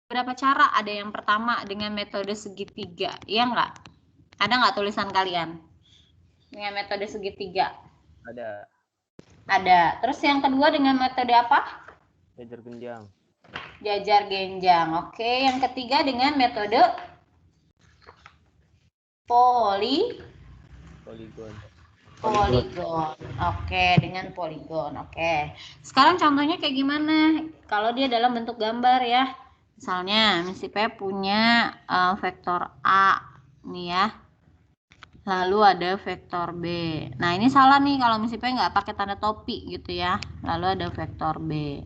Berapa cara? Ada yang pertama dengan metode segitiga, iya nggak? Ada nggak tulisan kalian? Dengan metode segitiga? Ada. Ada. Terus yang kedua dengan metode apa? Jajar genjang. Jajar genjang. Oke, yang ketiga dengan metode Poligon. poligon. Oke, dengan poligon. Oke. Sekarang contohnya kayak gimana? Kalau dia dalam bentuk gambar ya. Misalnya, Miss Ipe punya vektor A nih ya. Lalu ada vektor B. Nah, ini salah nih kalau Miss Ipe nggak pakai tanda topi gitu ya. Lalu ada vektor B.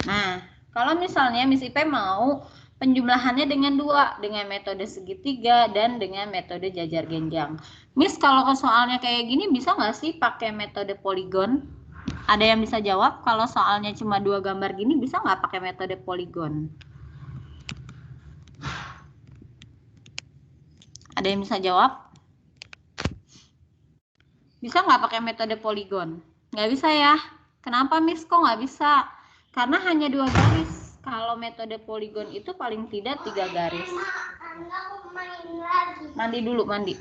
Nah, kalau misalnya Miss Ipe mau penjumlahannya dengan dua, dengan metode segitiga dan dengan metode jajar genjang. Miss, kalau soalnya kayak gini bisa nggak sih pakai metode poligon? Ada yang bisa jawab kalau soalnya cuma dua gambar gini bisa nggak pakai metode poligon? Ada yang bisa jawab? Bisa nggak pakai metode poligon? Nggak bisa ya. Kenapa Miss? Kok nggak bisa? Karena hanya dua garis. Kalau metode poligon itu paling tidak 3 garis. Mandi dulu, mandi.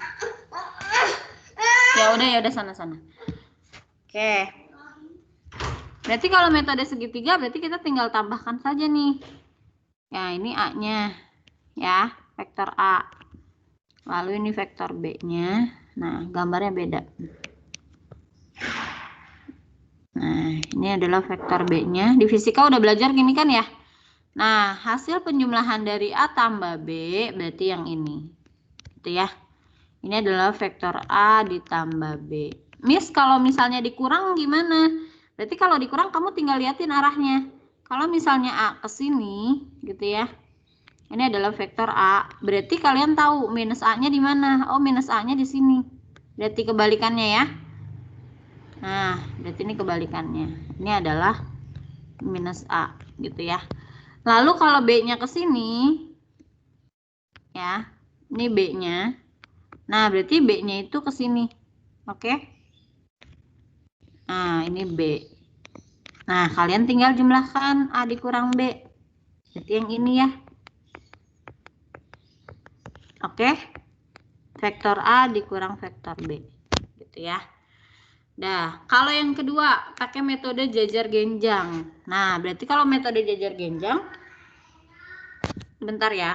Ya udah sana-sana. Oke. Berarti kalau metode segitiga berarti kita tinggal tambahkan saja nih. Ya, ini A-nya. Ya, vektor A. Lalu ini vektor B-nya. Nah, gambarnya beda. Nah, ini adalah vektor B-nya. Di fisika udah belajar gini kan ya? Nah, hasil penjumlahan dari A tambah B berarti yang ini. Gitu ya. Ini adalah vektor A ditambah B. Miss, kalau misalnya dikurang gimana? Berarti kalau dikurang kamu tinggal liatin arahnya. Kalau misalnya A ke sini, gitu ya. Ini adalah vektor A. Berarti kalian tahu minus A-nya di mana? Oh, minus A-nya di sini. Berarti kebalikannya ya. Nah, berarti ini kebalikannya. Ini adalah minus A, gitu ya. Lalu kalau B-nya ke sini, ya, ini B-nya. Nah, berarti B-nya itu ke sini. Oke? Nah, ini B. Nah, kalian tinggal jumlahkan A dikurang B. Berarti yang ini ya. Oke? Vektor A dikurang vektor B. Gitu ya. Nah, kalau yang kedua, pakai metode jajar genjang. Nah, berarti kalau metode jajar genjang, bentar ya.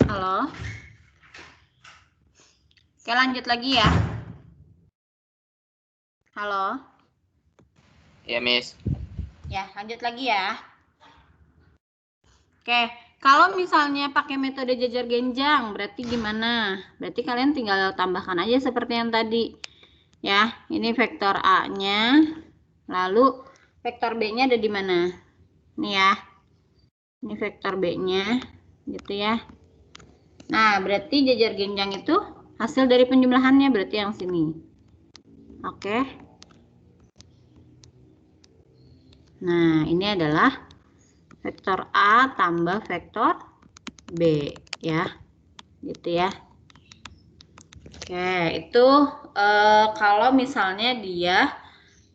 Halo. Oke, lanjut lagi ya. Halo. Iya, Miss. Ya, lanjut lagi ya. Oke, kalau misalnya pakai metode jajar genjang, berarti gimana? Berarti kalian tinggal tambahkan aja seperti yang tadi. Ya, ini vektor A-nya, lalu vektor B-nya ada di mana? Nih ya. Ini vektor B-nya, gitu ya. Nah, berarti jajar genjang itu hasil dari penjumlahannya, berarti yang sini. Oke. Nah, ini adalah vektor A tambah vektor B, ya. Gitu ya. Oke, itu kalau misalnya dia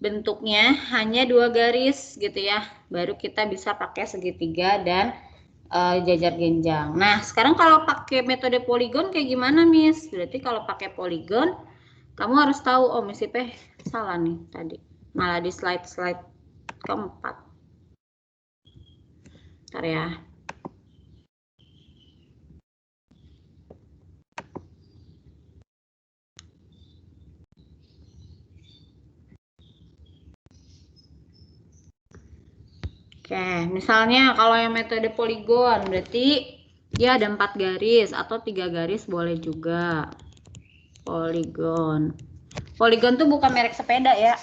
bentuknya hanya 2 garis gitu ya, baru kita bisa pakai segitiga dan jajar genjang. Nah, sekarang kalau pakai metode poligon kayak gimana, Miss? Berarti kalau pakai poligon, kamu harus tahu, oh Miss Ipe salah nih tadi. Malah di slide keempat. Bentar ya. Oke, misalnya kalau yang metode poligon, berarti dia ada 4 garis atau 3 garis boleh juga. Poligon. Poligon tuh bukan merek sepeda ya.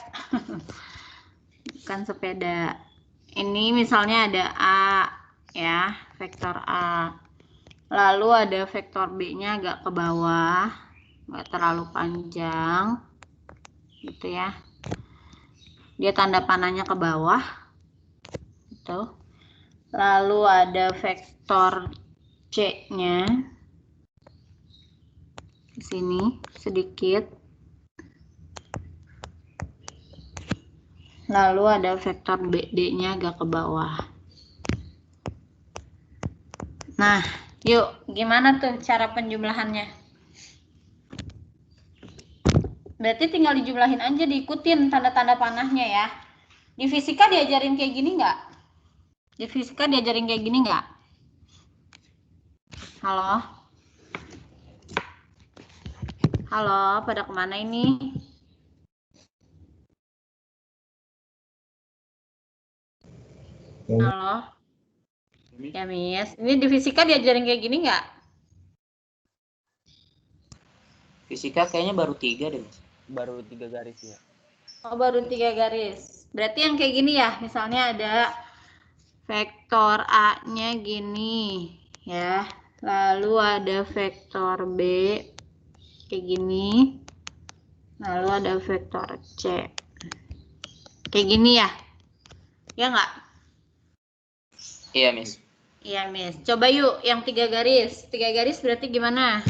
Bukan sepeda. Ini misalnya ada A ya, vektor A. Lalu ada vektor B-nya agak ke bawah, nggak terlalu panjang. Gitu ya. Dia tanda panahnya ke bawah. Gitu. Lalu ada vektor C-nya di sini sedikit. Lalu ada vektor BD-nya agak ke bawah. Nah, yuk gimana tuh cara penjumlahannya? Berarti tinggal dijumlahin aja, diikutin tanda-tanda panahnya ya. Di fisika diajarin kayak gini nggak? Di fisika diajarin kayak gini nggak? Halo? Halo, pada kemana ini? Halo? Ya, Miss. Ini di fisika diajarin kayak gini nggak? Fisika kayaknya baru 3 deh. Baru 3 garis ya. Oh, baru 3 garis. Berarti yang kayak gini ya. Misalnya ada vektor A-nya gini ya. Lalu ada vektor B kayak gini. Lalu ada vektor C. Kayak gini ya. Ya nggak? Iya, Miss. Iya, Miss. Coba yuk yang 3 garis. 3 garis berarti gimana?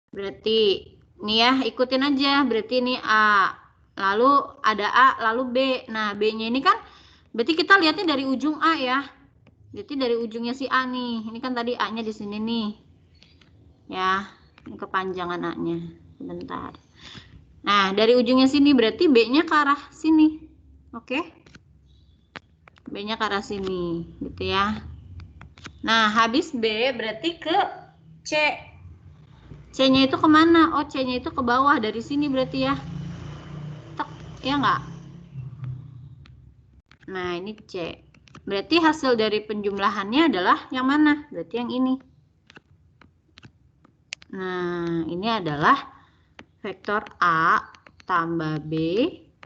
Berarti nih ya, ikutin aja. Berarti ini A. Lalu ada A, lalu B. Nah, B-nya ini kan berarti kita lihatnya dari ujung A ya. Berarti dari ujungnya si A nih. Ini kan tadi A-nya di sini nih. Ya, ini kepanjangan A-nya. Sebentar. Nah, dari ujungnya sini berarti B-nya ke arah sini. Oke? B-nya ke arah sini, gitu ya. Nah, habis B berarti ke C. C-nya itu kemana? Oh, C-nya itu ke bawah dari sini berarti ya. Tek, ya nggak? Nah, ini C. Berarti hasil dari penjumlahannya adalah yang mana? Berarti yang ini. Nah, ini adalah vektor A tambah B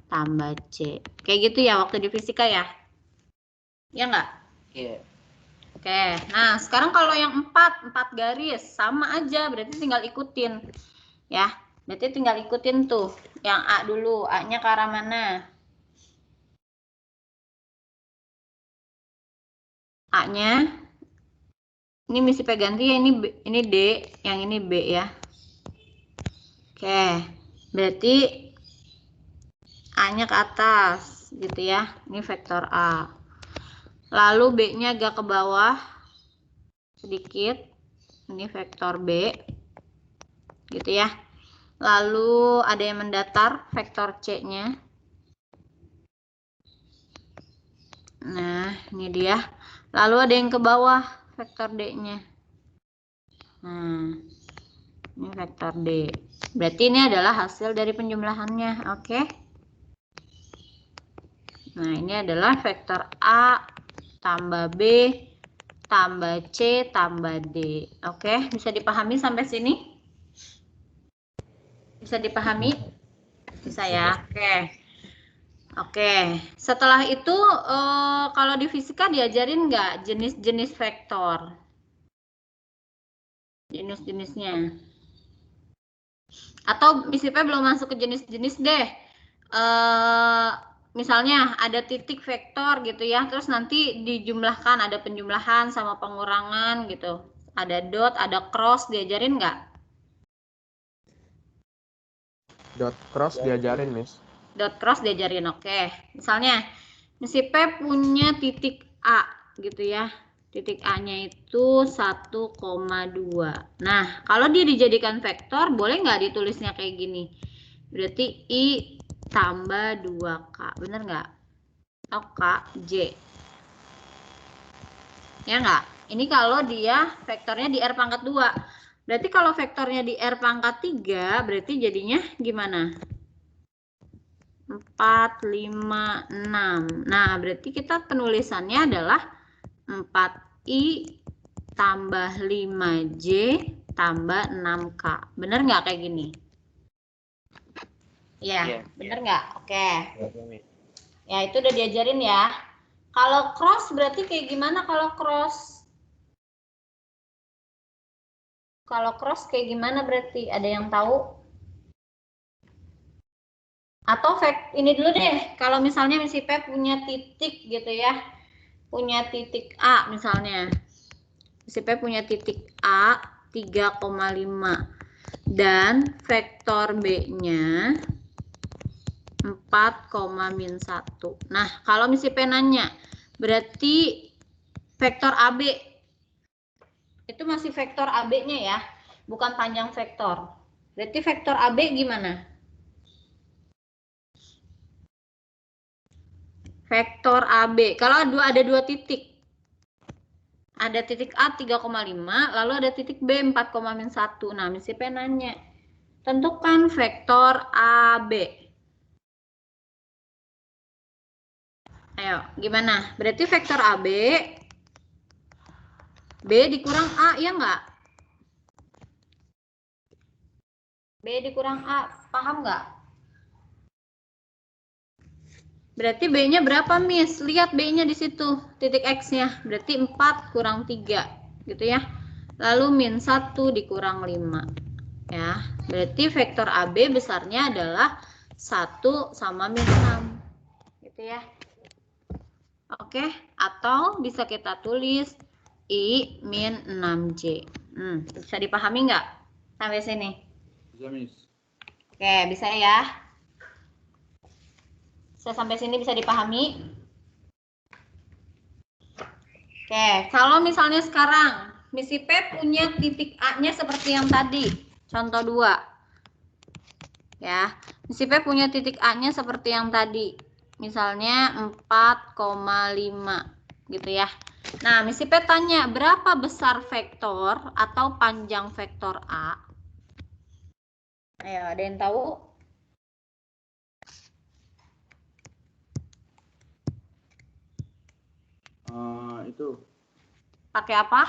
tambah C. Kayak gitu ya waktu di fisika ya? Ya nggak? Iya. Oke, nah sekarang kalau yang 4 garis, sama aja, berarti tinggal ikutin. Ya, berarti tinggal ikutin tuh. Yang A dulu, A-nya ke arah mana? A-nya, ini mesti ganti ya, ini D, yang ini B ya. Oke, berarti A-nya ke atas, gitu ya. Ini vektor A. Lalu B-nya agak ke bawah, sedikit. Ini vektor B, gitu ya. Lalu ada yang mendatar, vektor C-nya. Nah, ini dia. Lalu ada yang ke bawah, vektor D-nya. Nah, ini vektor D. Berarti ini adalah hasil dari penjumlahannya, oke? Nah, ini adalah vektor A tambah B tambah C tambah D. Oke, bisa dipahami sampai sini? Bisa dipahami? Bisa ya, oke. Oke, setelah itu kalau di fisika diajarin nggak jenis-jenis vektor? Jenis-jenisnya. Atau misalnya belum masuk ke jenis-jenis deh. Misalnya ada titik vektor gitu ya, terus nanti dijumlahkan, ada penjumlahan sama pengurangan gitu. Ada dot, ada cross, diajarin nggak? Dot cross diajarin, Miss. Dot cross diajarin, oke. Misalnya, Misi P punya titik A gitu ya. Titik A-nya itu 1,2. Nah, kalau dia dijadikan vektor, boleh nggak ditulisnya kayak gini? Berarti I tambah 2K. Bener nggak? Oh, K, J. Ya nggak? Ini kalau dia vektornya di R pangkat 2. Berarti kalau vektornya di R pangkat 3, berarti jadinya gimana? 4, 5, 6. Nah, berarti kita penulisannya adalah 4I tambah 5J tambah 6K. Bener nggak kayak gini? Ya, bener nggak? Oke. Ya, itu udah diajarin ya. Kalau cross berarti kayak gimana kalau cross? Kalau cross kayak gimana berarti? Ada yang tahu? Atau ini dulu deh, kalau misalnya Misi P punya titik gitu ya, punya titik A misalnya, Misi P punya titik A 3,5 dan vektor B-nya 4,-1. Nah, kalau Misi P nanya, berarti vektor AB itu masih vektor AB-nya ya, bukan panjang vektor. Berarti vektor AB gimana? Vektor AB, kalau ada dua titik, ada titik A 3,5, lalu ada titik B 4,-1. Nah, Misi P nanya, tentukan vektor AB. Ayo, gimana? Berarti vektor AB, B dikurang A, ya nggak? B dikurang A, paham nggak? Berarti B-nya berapa, Miss? Lihat B-nya di situ, titik X-nya. Berarti 4 kurang 3, gitu ya. Lalu min 1 dikurang 5. Ya, berarti vektor AB besarnya adalah 1 sama min 6. Gitu ya. Oke, atau bisa kita tulis I min 6J. Bisa dipahami nggak sampai sini? Bisa, Miss. Oke, bisa ya. Sampai sini bisa dipahami? Oke, kalau misalnya sekarang Misi P punya titik A-nya seperti yang tadi, contoh 2. Ya, Misi P punya titik A-nya seperti yang tadi. Misalnya 4,5 gitu ya. Nah, Misi P tanya, berapa besar vektor atau panjang vektor A? Ayo, ada yang tahu? Itu Pakai apa?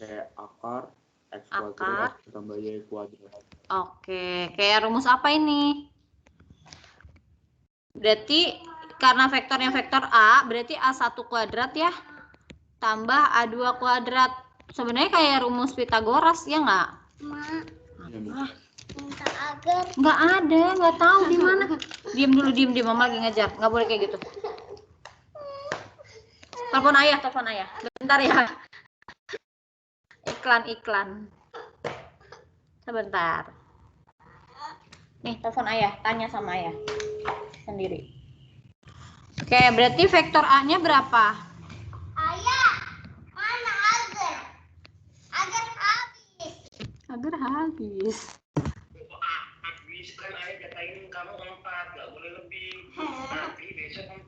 kayak akar X Akar. kuadrat tambah Y kuadrat. Oke, kayak rumus apa ini? Berarti karena vektornya vektor A, berarti A1 kuadrat ya, tambah A2 kuadrat. Sebenarnya kayak rumus Pitagoras, ya nggak? Minta agar. Nggak ada, nggak tahu di mana. Diam dulu, diam, Mama lagi ngajar. Nggak boleh kayak gitu. Telepon ayah. Bentar ya. Iklan. Sebentar. Nih, telepon ayah. Tanya sama ayah. Sendiri. Oke, berarti vektor A-nya berapa? Ayah, mana agar? Agar habis. Agar habis. Habis kan ayah katain kamu 4, nggak boleh lebih. Nanti besok 4.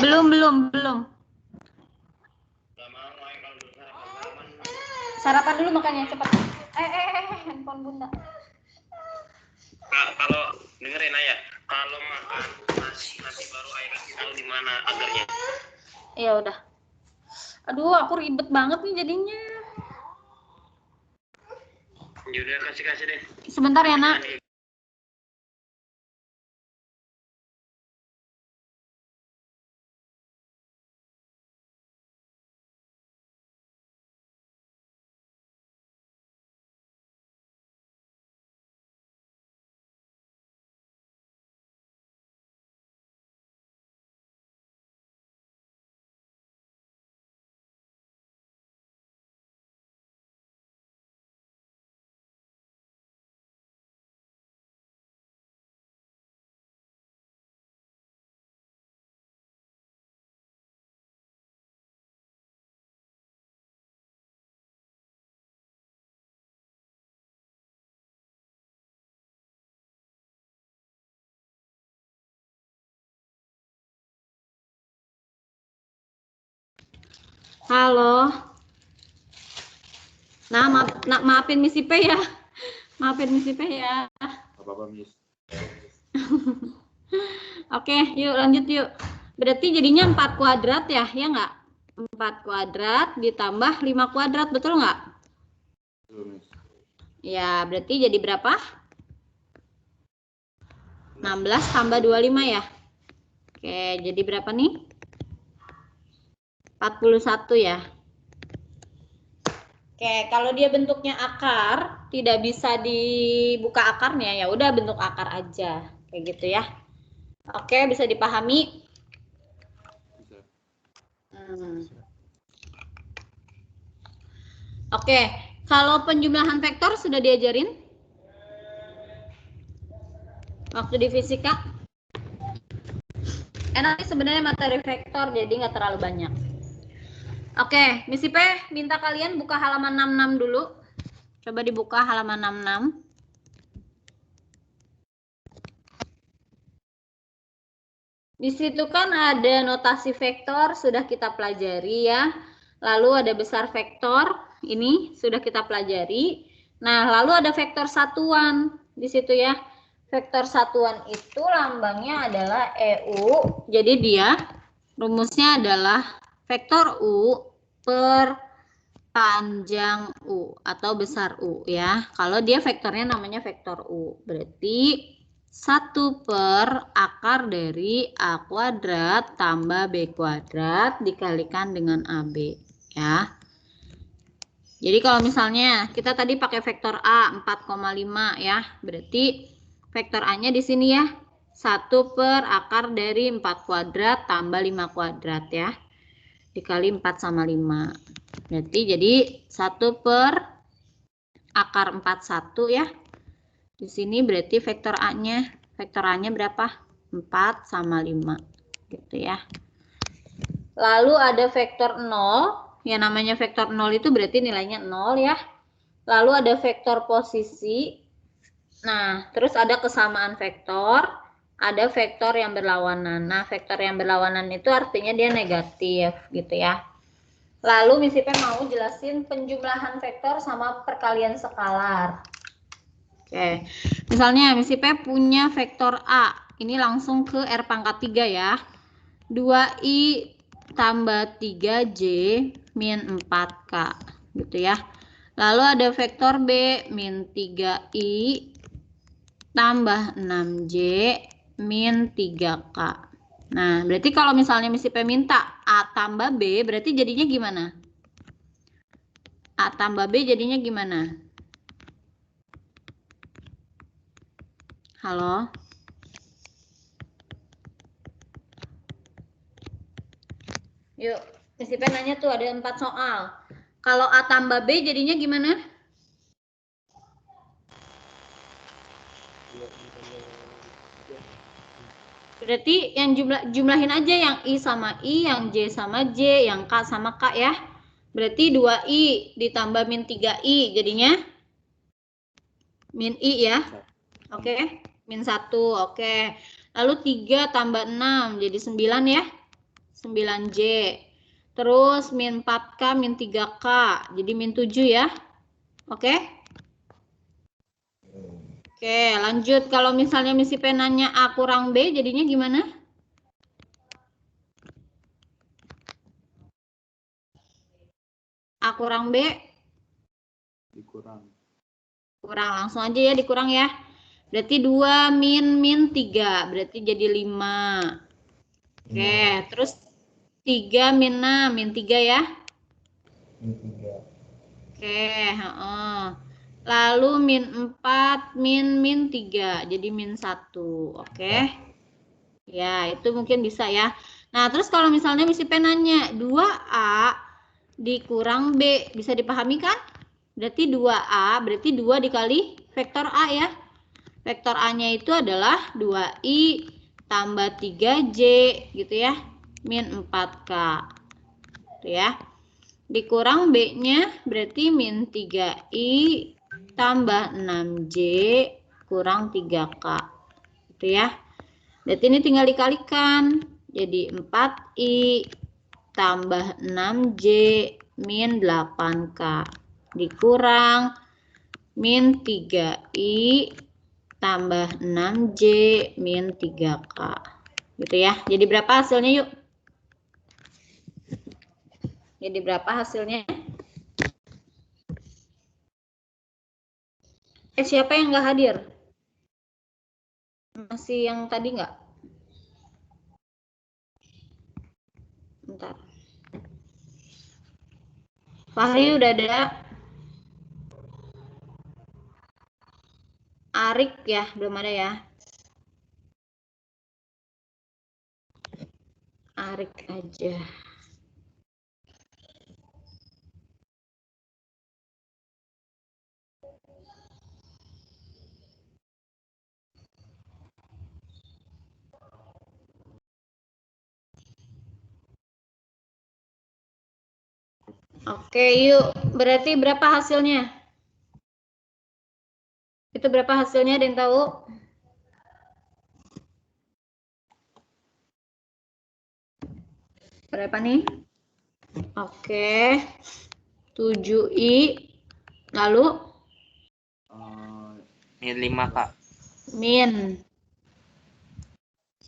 Belum. Nggak mau ayah kalau udah sarapan. Sarapan dulu makanya cepat. Handphone bunda. Kalau dengerin ayah, kalau makan nasi nanti baru ayah kasih tahu di mana agarnya. Ya udah. Aduh, aku ribet banget nih jadinya. Yaudah kasih deh. Sebentar ya, Nak. Halo. Nah, maafin Miss Ipe ya. Maafin Miss Ipe ya. Apa-apa, Miss. Oke, yuk lanjut yuk. Berarti jadinya 4 kuadrat ya, ya nggak? 4 kuadrat ditambah 5 kuadrat, betul nggak? Betul, Miss. Ya, berarti jadi berapa? 16 tambah 25 ya. Oke, jadi berapa nih? 41 ya. Oke, kalau dia bentuknya akar, tidak bisa dibuka akarnya, ya udah bentuk akar aja. Kayak gitu ya. Oke, bisa dipahami? Bisa. Oke, kalau penjumlahan vektor sudah diajarin? Waktu di fisika? Enak sebenarnya materi vektor, jadi nggak terlalu banyak. Oke, Miss Ipe minta kalian buka halaman 66 dulu. Coba dibuka halaman 66. Di situ kan ada notasi vektor, sudah kita pelajari ya. Lalu ada besar vektor, ini sudah kita pelajari. Nah, lalu ada vektor satuan di situ ya. Vektor satuan itu lambangnya adalah EU. Jadi dia rumusnya adalah vektor U per panjang U atau besar U ya. Kalau dia vektornya namanya vektor U, berarti 1 per akar dari A kuadrat tambah B kuadrat dikalikan dengan AB ya. Jadi kalau misalnya kita tadi pakai vektor A 4,5 ya, berarti vektor A-nya di sini ya. 1 per akar dari 4 kuadrat tambah 5 kuadrat ya. Dikali 4 sama 5. Berarti jadi 1 per akar 41 ya. Di sini berarti vektor A-nya berapa? 4 sama 5 gitu ya. Lalu ada vektor 0, yang namanya vektor 0 itu berarti nilainya 0 ya. Lalu ada vektor posisi. Nah, terus ada kesamaan vektor, ada vektor yang berlawanan. Nah, vektor yang berlawanan itu artinya dia negatif gitu ya. Lalu Miss Ipe mau jelasin penjumlahan vektor sama perkalian skalar. Oke, misalnya Miss Ipe punya vektor A, ini langsung ke R pangkat 3 ya. 2i tambah 3j min 4k gitu ya. Lalu ada vektor B min 3i tambah 6j min 3k. Nah, berarti kalau misalnya Miss Ipe minta A tambah B, berarti jadinya gimana? A tambah B jadinya gimana? Halo? Yuk, Miss Ipe nanya tuh ada 4 soal. Kalau A tambah B jadinya gimana? Berarti yang jumlahin aja yang I sama I, yang J sama J, yang K sama K ya. Berarti 2I ditambah min 3I jadinya min I ya. Oke, min 1. Oke. Lalu 3 tambah 6 jadi 9 ya. 9J. Terus min 4K min 3K jadi min 7 ya. Oke. Oke, lanjut. Kalau misalnya Miss Ipe nanya A kurang B, jadinya gimana? A kurang B? Dikurang. Kurang, langsung aja ya, dikurang ya. Berarti 2 min 3, berarti jadi 5. Oke, terus 3 min 6, min 3 ya? Min 3. Oke, lalu min 4, min 3, jadi min 1. Oke. Ya, itu mungkin bisa ya. Nah, terus kalau misalnya Miss Ipe nanya 2A dikurang B, bisa dipahami kan? Berarti 2A, berarti 2 dikali vektor A ya. Vektor A-nya itu adalah 2I tambah 3J gitu ya, min 4K. Gitu ya. Dikurang B-nya berarti min 3I tambah 6J kurang 3K. Gitu ya. Berarti ini tinggal dikalikan. Jadi 4I tambah 6J min 8K dikurang min 3I tambah 6J min 3K. Gitu ya. Jadi berapa hasilnya yuk? Jadi berapa hasilnya? Siapa yang nggak hadir? Masih yang tadi nggak? Bentar. Fahri udah ada. Arik ya, belum ada ya. Arik aja. Oke, yuk. Berarti berapa hasilnya? Itu berapa hasilnya? Ada yang tahu? Berapa nih? Oke. 7I. Lalu? Min 5 Kak. Min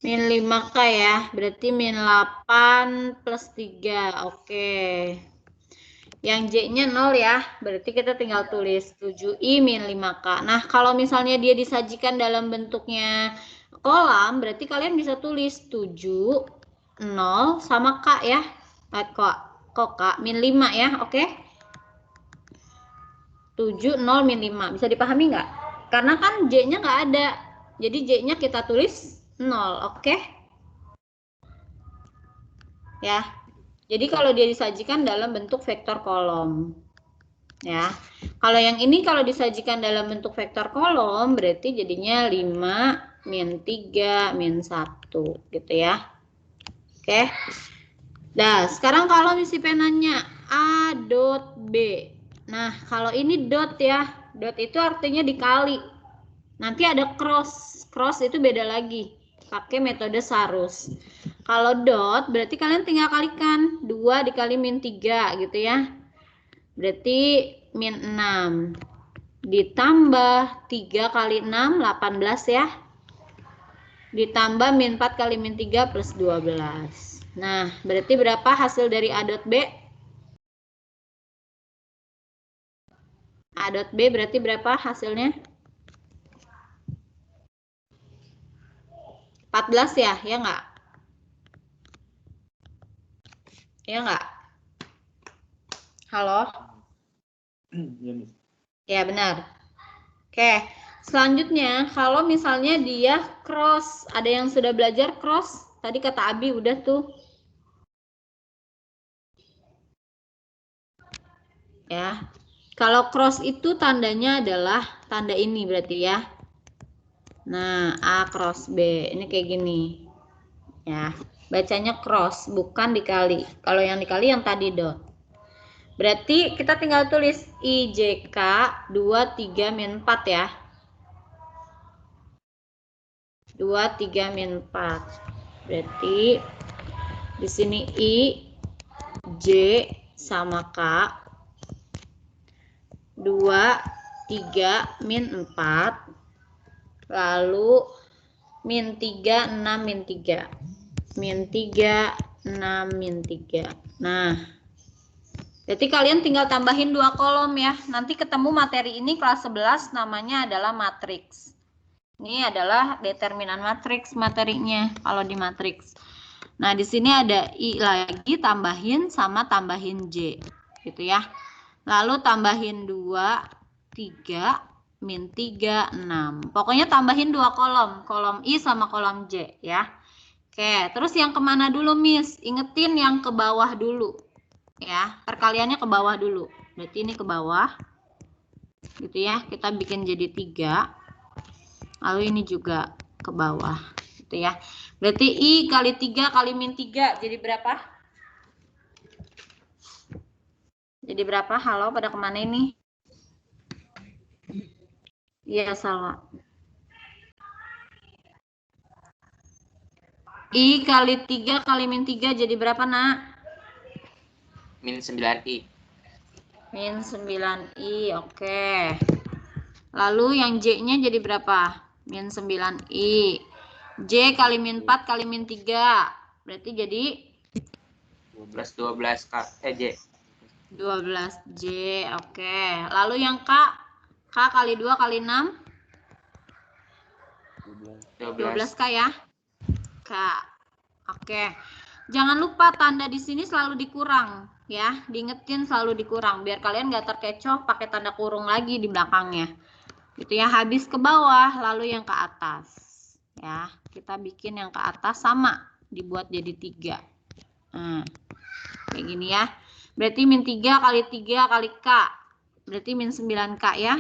5K ya. Berarti min 8 plus 3. Oke. Yang J-nya 0 ya. Berarti kita tinggal tulis 7I min 5K. Nah, kalau misalnya dia disajikan dalam bentuknya kolam, berarti kalian bisa tulis 7, 0 sama K ya. Kok K? Min 5 ya, oke? 7, 0, min 5. Bisa dipahami nggak? Karena kan J-nya nggak ada. Jadi J-nya kita tulis 0, oke? Ya. Jadi kalau dia disajikan dalam bentuk vektor kolom. Ya. Kalau yang ini kalau disajikan dalam bentuk vektor kolom berarti jadinya 5 min 3 min 1 gitu ya. Oke. Nah, sekarang kalau misi penanya A dot B. Nah, kalau ini dot ya. Dot itu artinya dikali. Nanti ada cross. Cross itu beda lagi. Pakai metode Sarus. Kalau dot berarti kalian tinggal kalikan 2 dikali min 3 gitu ya. Berarti min 6 ditambah 3 kali 6 18 ya. Ditambah min 4 kali min 3 plus 12. Nah, berarti berapa hasil dari A dot B? A dot B berarti berapa hasilnya? 14 ya, ya nggak? Ya nggak? Halo? Iya, Miss. Ya, benar. Oke, selanjutnya kalau misalnya dia cross, ada yang sudah belajar cross? Tadi kata Abi udah tuh. Ya. Kalau cross itu tandanya adalah tanda ini berarti ya. Nah, A cross B. Ini kayak gini. Ya, bacanya cross, bukan dikali. Kalau yang dikali yang tadi dot. Berarti kita tinggal tulis IJK 2, 3, min 4 ya. 2, 3, min 4. Berarti di sini I, J, sama K. 2, 3, min 4. Lalu min 3, 6, min 3. Min 3, 6, min 3. Nah, berarti kalian tinggal tambahin 2 kolom ya. Nanti ketemu materi ini kelas 11 namanya adalah matriks. Ini adalah determinan matriks materinya kalau di matriks. Nah, di sini ada I lagi tambahin sama tambahin J. Gitu ya. Lalu tambahin 2, 3, min 3, 6. Pokoknya tambahin 2 kolom. Kolom I sama kolom J ya. Oke, terus yang kemana dulu, Miss? Ingetin yang ke bawah dulu. Ya, perkaliannya ke bawah dulu. Berarti ini ke bawah. Gitu ya, kita bikin jadi 3. Lalu ini juga ke bawah. Gitu ya. Berarti I kali 3 kali min 3 jadi berapa? Jadi berapa? Halo, pada kemana ini? Iya, Salwa. I kali 3 kali min 3 jadi berapa, nak? min 9i. Min 9i, oke. Lalu yang J-nya jadi berapa? Min 9i. J kali min 4 kali min 3. Berarti jadi Plus 12 J. 12J, oke. Lalu yang K? K kali 2 kali 6? 12K ya? K. Oke. Jangan lupa tanda di sini selalu dikurang ya. Diingetin selalu dikurang biar kalian nggak terkecoh pakai tanda kurung lagi di belakangnya. Gitu ya, habis ke bawah lalu yang ke atas. Ya, kita bikin yang ke atas sama, dibuat jadi 3. Nah, kayak gini ya. Berarti min 3 kali 3 kali K. Berarti min 9K ya.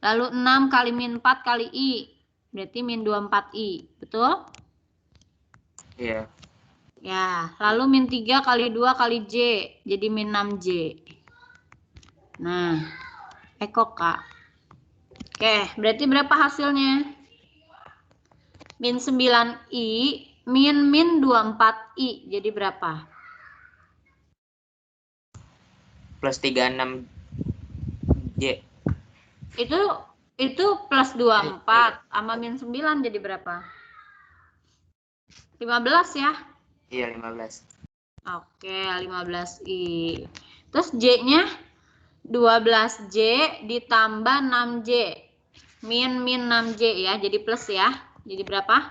Lalu 6 kali min 4 kali I. Berarti min 24I. Betul? Iya. Ya, lalu min 3 kali 2 kali J. Jadi min 6J. Nah, kok Kak. Oke, berarti berapa hasilnya? Min 9I, min 24I. Jadi berapa? Plus 36J. Itu plus 24 sama min 9 jadi berapa? 15 ya? Iya, 15. Oke, 15I. Terus J-nya 12J ditambah 6J. Min 6J ya, jadi plus ya. Jadi berapa?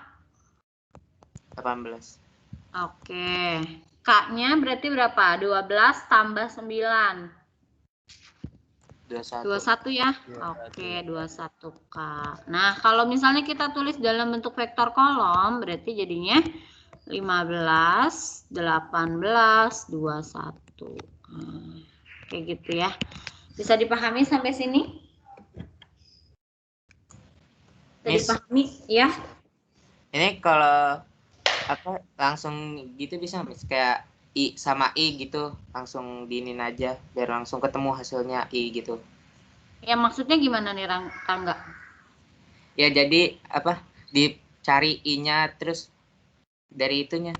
18. Oke. K-nya berarti berapa? 12 tambah 9. 21 ya? Oke, 21K. Nah, kalau misalnya kita tulis dalam bentuk vektor kolom, berarti jadinya 15, 18, 21. Kayak gitu ya. Bisa dipahami sampai sini? Bisa dipahami ya? Ini kalau langsung gitu bisa Miss? Kayak I sama I gitu, langsung diinin aja biar langsung ketemu hasilnya I gitu. Ya maksudnya gimana nih Rangga? Ya jadi dicari I-nya terus dari itunya.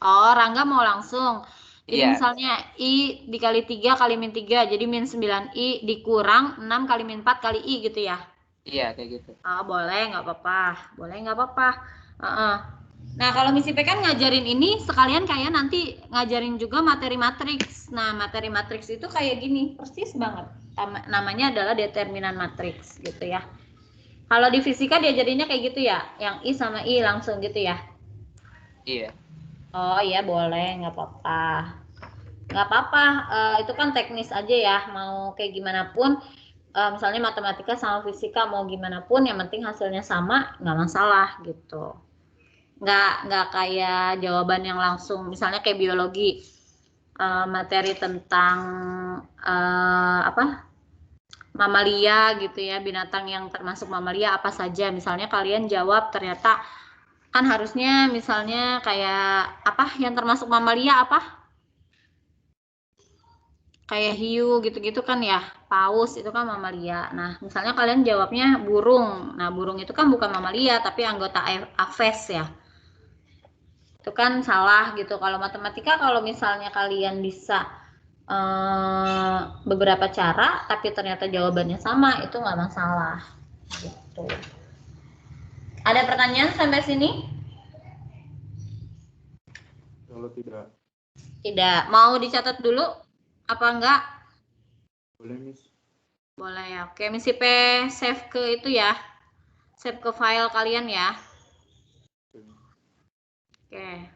Oh, Rangga mau langsung. Jadi Iya. misalnya I dikali 3 kali min 3, jadi min 9I dikurang 6 kali min 4 kali I gitu ya? Iya, kayak gitu. Boleh, nggak apa-apa. Boleh, nggak apa-apa. Nah, kalau Miss Ipe kan ngajarin ini, sekalian kayak nanti ngajarin juga materi matriks. Nah, materi matriks itu kayak gini, persis banget. Namanya adalah determinan matriks gitu ya. Kalau di fisika diajarinnya kayak gitu ya, yang I sama I langsung gitu ya? Iya. Oh iya, boleh, nggak apa-apa. Nggak apa-apa, itu kan teknis aja ya, mau kayak gimana pun. Misalnya matematika sama fisika mau gimana pun, yang penting hasilnya sama, nggak masalah gitu. Nggak kayak jawaban yang langsung, misalnya kayak biologi, materi tentang mamalia gitu ya, binatang yang termasuk mamalia apa saja. Misalnya kalian jawab ternyata kan harusnya misalnya kayak yang termasuk mamalia kayak hiu gitu-gitu kan ya, paus itu kan mamalia. Nah, misalnya kalian jawabnya burung. Nah, burung itu kan bukan mamalia tapi anggota aves ya. Itu kan salah gitu. Kalau matematika kalau misalnya kalian bisa beberapa cara tapi ternyata jawabannya sama, itu nggak masalah gitu. Ada pertanyaan sampai sini? Kalau tidak. Tidak. Mau dicatat dulu apa enggak? Boleh, Miss. Boleh ya. Oke, Miss Ipe save ke itu ya. Save ke file kalian ya. Oke.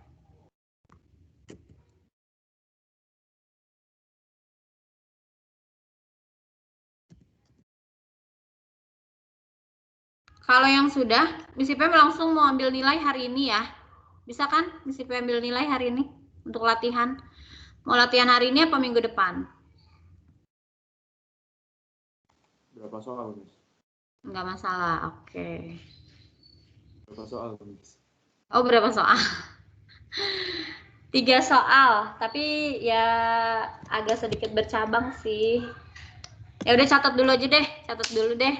Kalau yang sudah, Miss Ipe langsung mau ambil nilai hari ini ya. Bisa kan Miss Ipe ambil nilai hari ini untuk latihan? Mau latihan hari ini apa minggu depan? Berapa soal, Miss? Enggak masalah, oke. Berapa soal, Miss? Oh, berapa soal? 3 soal, tapi ya agak sedikit bercabang sih. Ya udah catat dulu aja deh, catat dulu deh.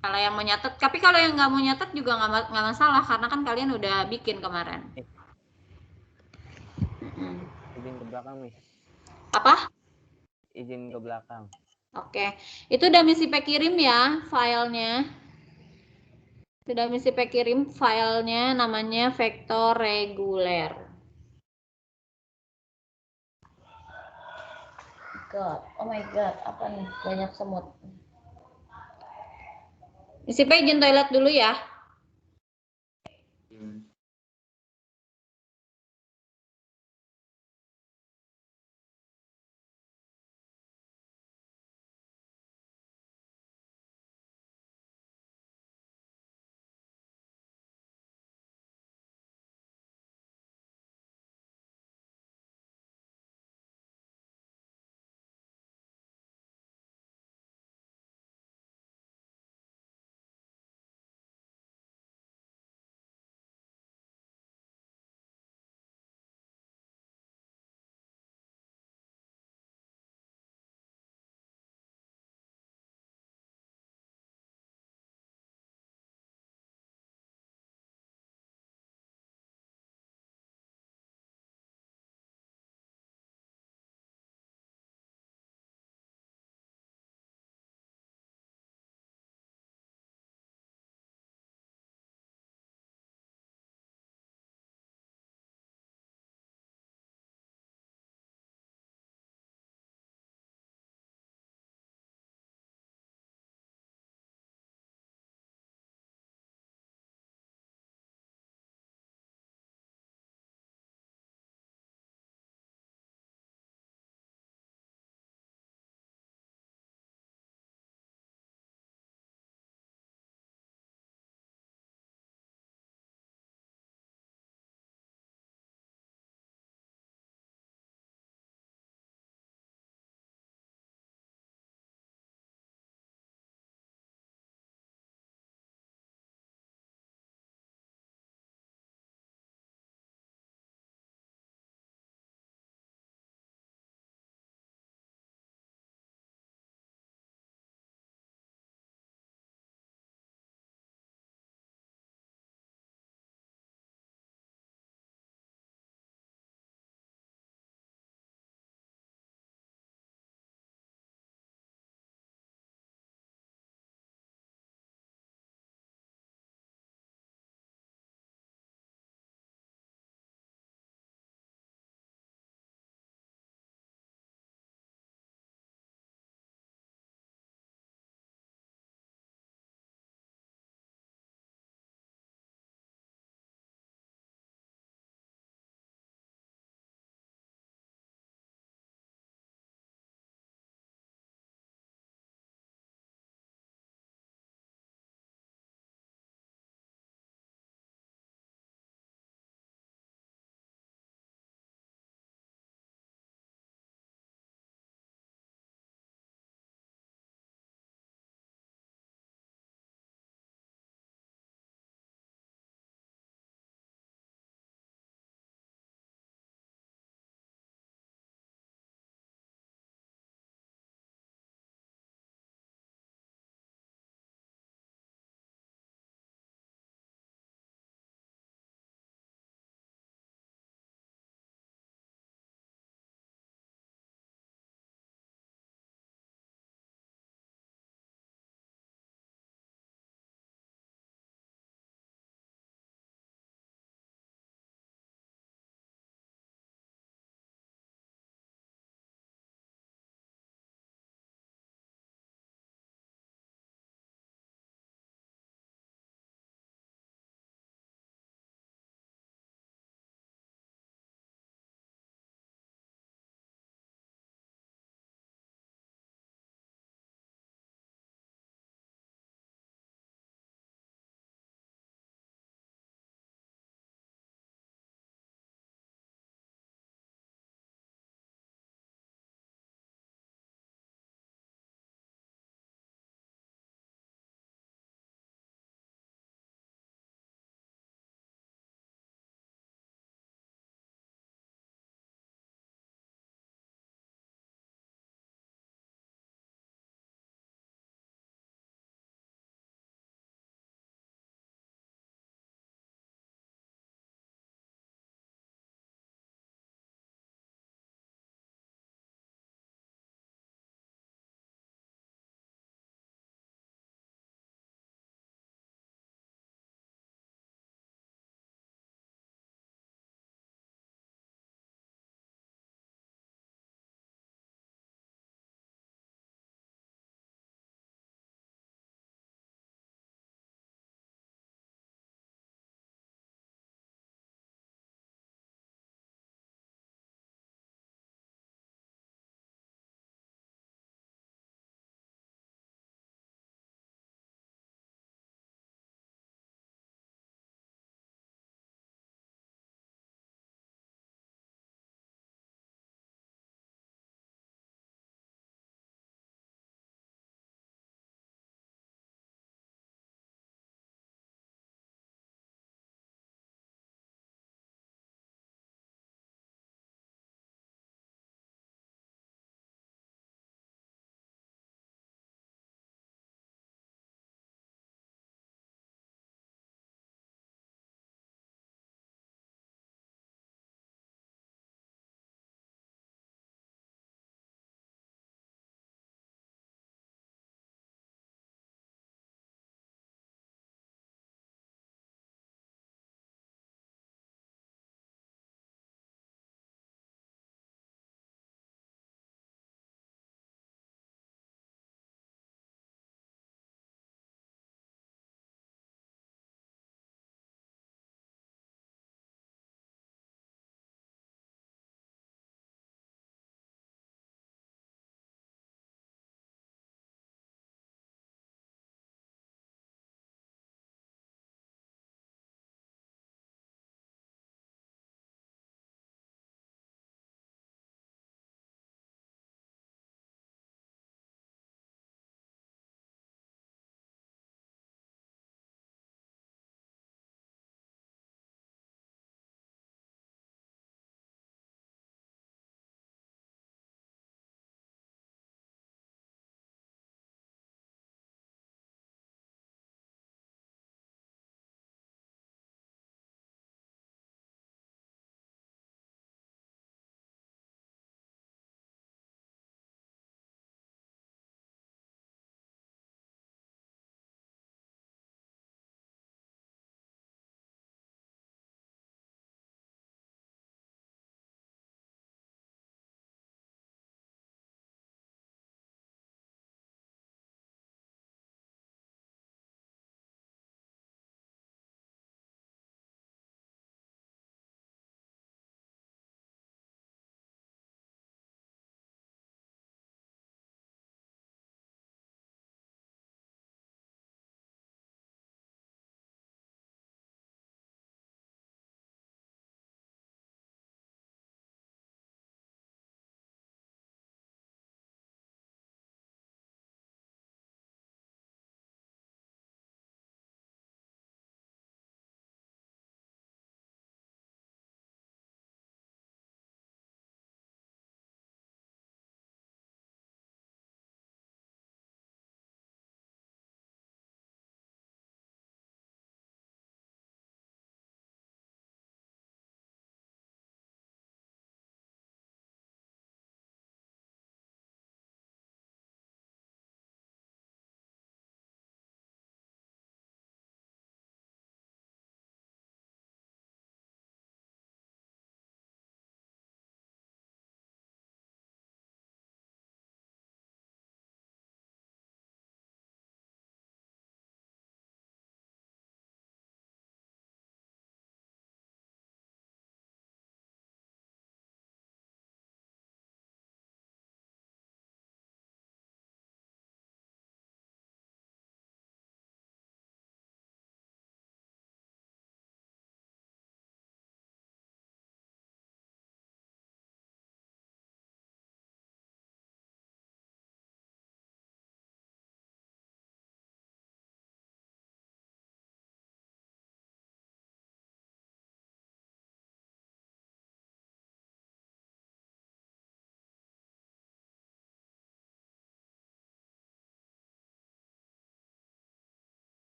Kalau yang mau nyatet, tapi kalau yang nggak mau nyatet juga nggak masalah karena kan kalian udah bikin kemarin. Izin ke belakang, Miss. Apa? Izin ke belakang. Oke, itu udah Miss Ipe kirim ya filenya. Sudah Miss Ipe kirim filenya, namanya vektor reguler. God, oh my god, apa nih? Banyak semut. Miss Ipe izin toilet dulu ya. Iya, Miss.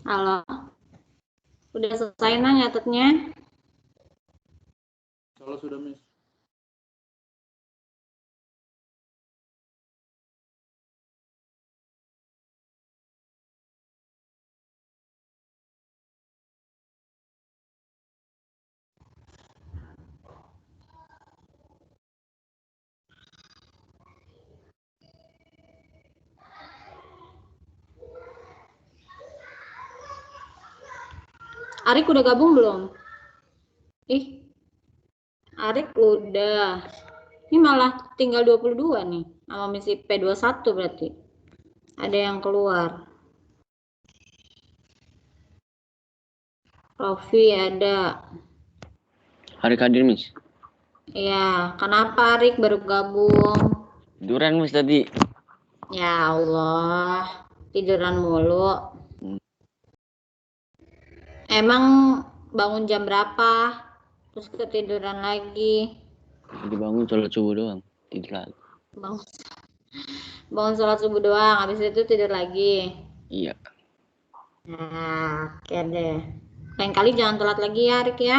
Halo, udah selesai nyatetnya? Kalau sudah Miss. Arik udah gabung belum? Ih, Arik udah. Ini malah tinggal 22 nih. Sama misi P21 berarti. Ada yang keluar. Rofi ada. Hari hadir, Miss. Iya, kenapa Arik baru gabung? Tiduran, Miss, tadi. Ya Allah, tiduran mulu. Emang bangun jam berapa? Terus ketiduran lagi. Jadi bangun sholat subuh doang. Tidur lagi. Bangun, bangun sholat subuh doang, habis itu tidur lagi. Iya. Nah, oke deh. Lain kali jangan telat lagi ya, Arik ya.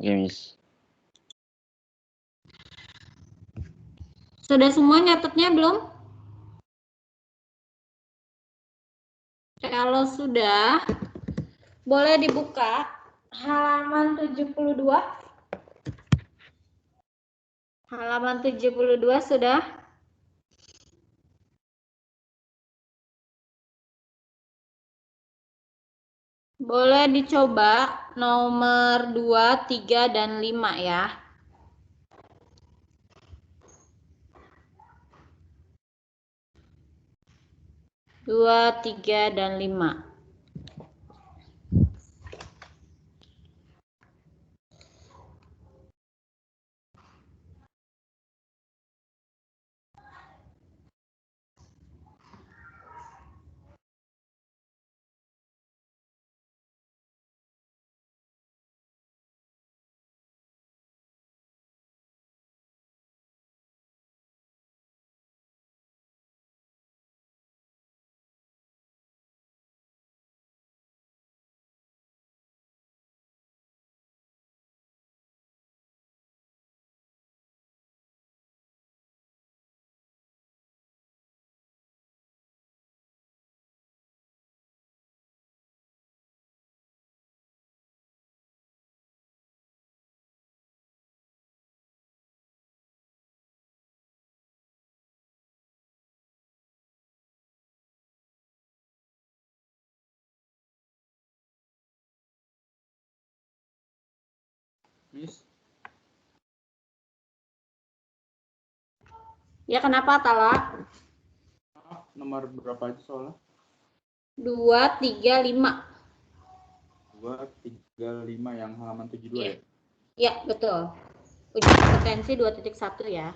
Oke, Miss. Sudah semua nyatetnya belum? Kalau sudah, boleh dibuka halaman 72. Halaman 72 sudah? Boleh dicoba nomor 2, 3, dan 5 ya. Dua, 3, dan 5. Miss. Ya kenapa Tala? Nomor berapa aja soalnya? 2, 3, 5. 2, 3, 5 yang halaman 72 ya? Ya, betul. Ujian kompetensi 2.1 ya.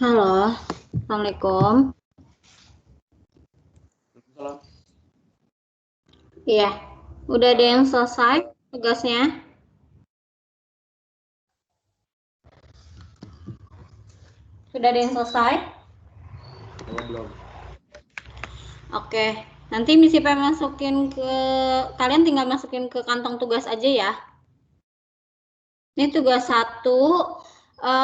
Halo, Assalamualaikum. Iya, udah ada yang selesai tugasnya? Sudah ada yang selesai? Belum. Oke, nanti Miss Ipa masukin ke, kalian tinggal masukin ke kantong tugas aja ya. Ini tugas 1.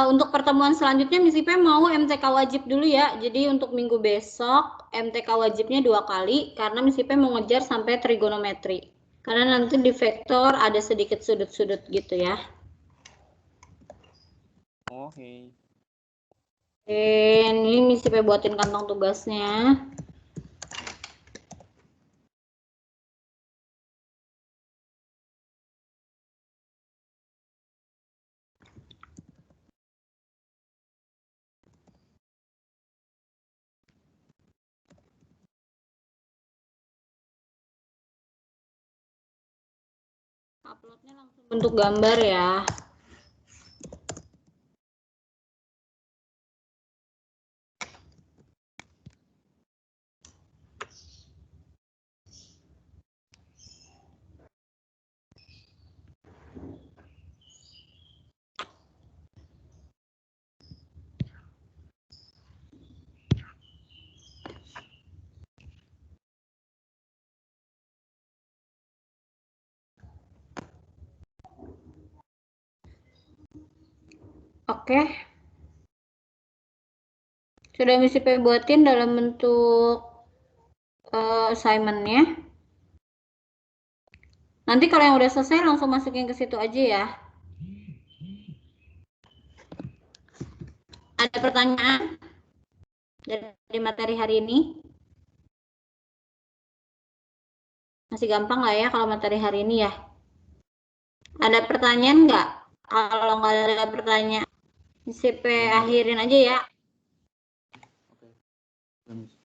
Untuk pertemuan selanjutnya Miss Ipa mau MTK wajib dulu ya. Jadi untuk minggu besok MTK wajibnya 2 kali karena Miss Ipa mau ngejar sampai trigonometri. Karena nanti di vektor ada sedikit sudut-sudut gitu ya. Oke. Ini Miss Ipa buatin kantong tugasnya. Uploadnya langsung bentuk gambar ya. Oke. Sudah Miss Ipa buatin dalam bentuk assignment-nya. Nanti kalau yang udah selesai langsung masukin ke situ aja ya. Ada pertanyaan dari materi hari ini? Masih gampang lah ya kalau materi hari ini ya. Ada pertanyaan nggak? Kalau nggak ada pertanyaan, Miss Ipa akhirin aja ya.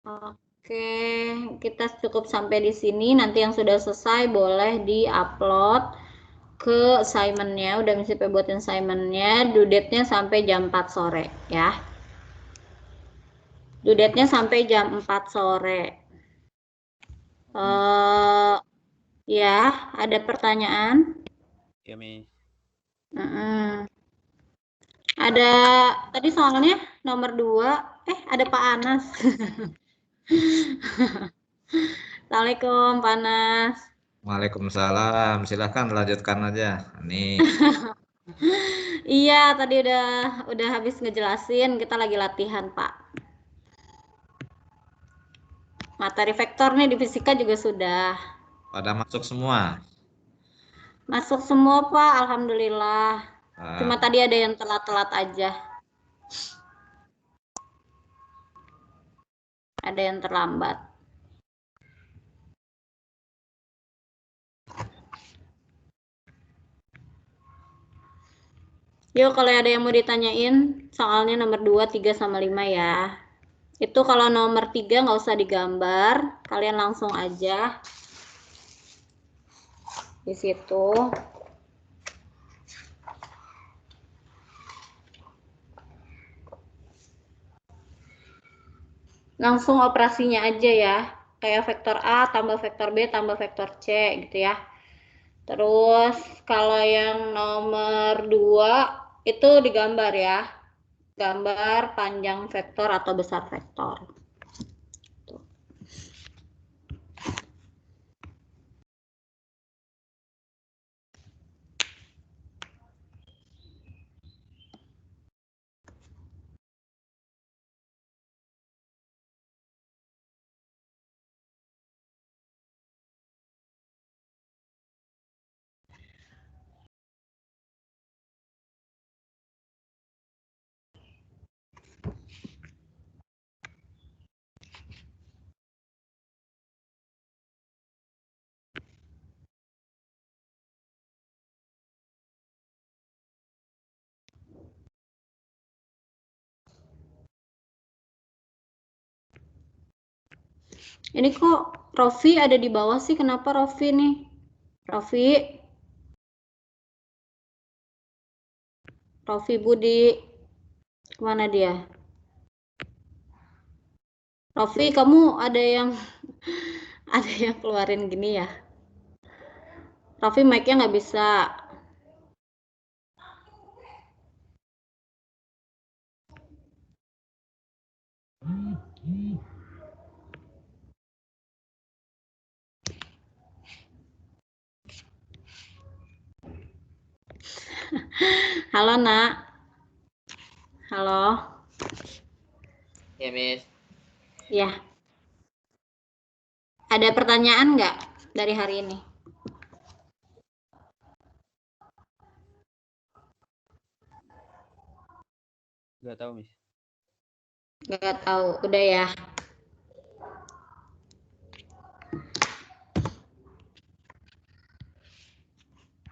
Oke, kita cukup sampai di sini. Nanti yang sudah selesai boleh di-upload ke assignment-nya. Udah Miss Ipa buatin assignment-nya. Due date-nya sampai jam 4 sore ya. Due date-nya sampai jam 4 sore. Ya, ada pertanyaan? Ya, Miss. Ada tadi soalnya nomor 2. Ada Pak Anas. Assalamualaikum, Pak Anas. Waalaikumsalam. Silahkan lanjutkan aja. Nih. Iya, tadi udah habis ngejelasin, kita lagi latihan, Pak. Materi vektor nih di fisika juga sudah. Pada masuk semua. Masuk semua, Pak. Alhamdulillah. Cuma tadi ada yang telat-telat aja. Ada yang terlambat. Yuk, kalau ada yang mau ditanyain, soalnya nomor 2, 3, sama 5 ya. Itu kalau nomor 3 nggak usah digambar, kalian langsung aja di situ. Langsung operasinya aja ya. Kayak vektor A tambah vektor B tambah vektor C gitu ya. Terus kalau yang nomor 2 itu digambar ya. Gambar panjang vektor atau besar vektor. Ini kok Rofi ada di bawah sih? Kenapa Rofi nih? Rofi Budi. Kemana dia? Rofi, kamu ada yang keluarin gini ya? Rofi, mic-nya nggak bisa. Halo, Nak. Halo. Ya, Miss. Ya. Ada pertanyaan nggak dari hari ini? Nggak tahu, Miss. Nggak tahu. Udah ya.